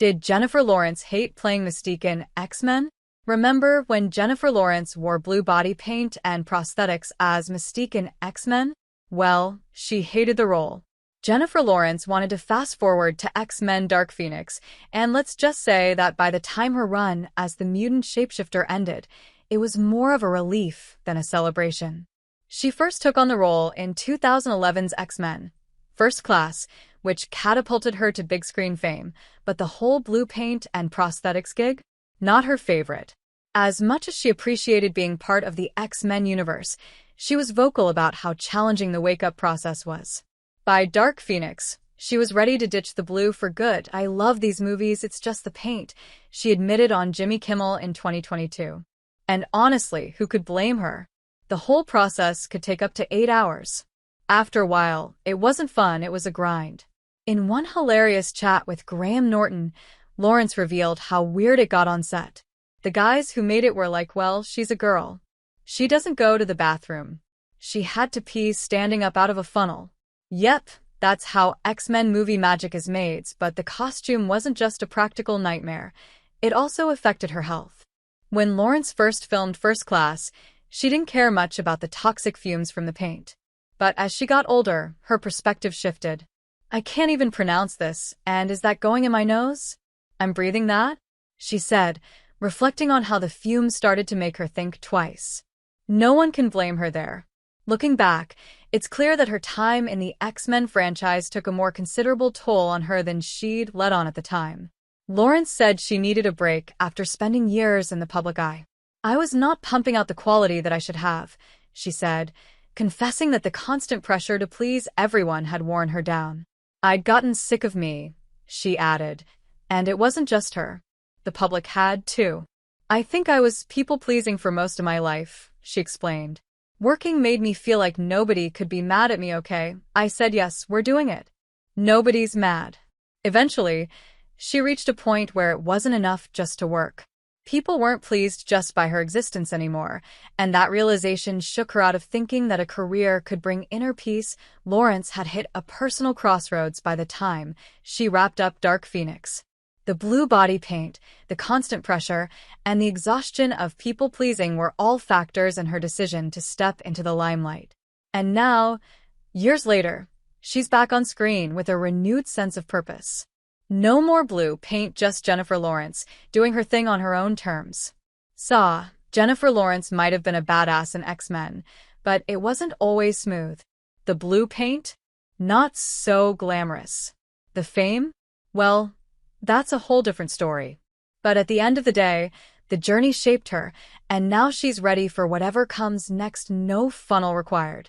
Did Jennifer Lawrence hate playing Mystique in X-Men? Remember when Jennifer Lawrence wore blue body paint and prosthetics as Mystique in X-Men? Well, she hated the role. Jennifer Lawrence wanted to fast forward to X-Men Dark Phoenix, and let's just say that by the time her run as the mutant shapeshifter ended, it was more of a relief than a celebration. She first took on the role in 2011's X-Men First Class, which catapulted her to big screen fame, but the whole blue paint and prosthetics gig? Not her favorite. As much as she appreciated being part of the X-Men universe, she was vocal about how challenging the wake-up process was. By Dark Phoenix, she was ready to ditch the blue for good. "I love these movies, it's just the paint," she admitted on Jimmy Kimmel in 2022. And honestly, who could blame her? The whole process could take up to 8 hours. After a while, it wasn't fun, it was a grind. In one hilarious chat with Graham Norton, Lawrence revealed how weird it got on set. The guys who made it were like, "Well, she's a girl. She doesn't go to the bathroom. She had to pee standing up out of a funnel." Yep, that's how X-Men movie magic is made, but the costume wasn't just a practical nightmare. It also affected her health. When Lawrence first filmed First Class, she didn't care much about the toxic fumes from the paint. But as she got older, her perspective shifted. "I can't even pronounce this, and is that going in my nose? I'm breathing that?" she said, reflecting on how the fumes started to make her think twice. No one can blame her there. Looking back, it's clear that her time in the X-Men franchise took a more considerable toll on her than she'd let on at the time. Lawrence said she needed a break after spending years in the public eye. "I was not pumping out the quality that I should have," she said, confessing that the constant pressure to please everyone had worn her down. "I'd gotten sick of me," she added, and it wasn't just her. The public had, too. "I think I was people-pleasing for most of my life," she explained. "Working made me feel like nobody could be mad at me, okay? I said yes, we're doing it. Nobody's mad." Eventually, she reached a point where it wasn't enough just to work. People weren't pleased just by her existence anymore, and that realization shook her out of thinking that a career could bring inner peace. Lawrence had hit a personal crossroads by the time she wrapped up Dark Phoenix. The blue body paint, the constant pressure, and the exhaustion of people-pleasing were all factors in her decision to step into the limelight. And now, years later, she's back on screen with a renewed sense of purpose. No more blue paint, just Jennifer Lawrence, doing her thing on her own terms. Jennifer Lawrence might have been a badass in X-Men, but it wasn't always smooth. The blue paint? Not so glamorous. The fame? Well, that's a whole different story. But at the end of the day, the journey shaped her, and now she's ready for whatever comes next, no funnel required.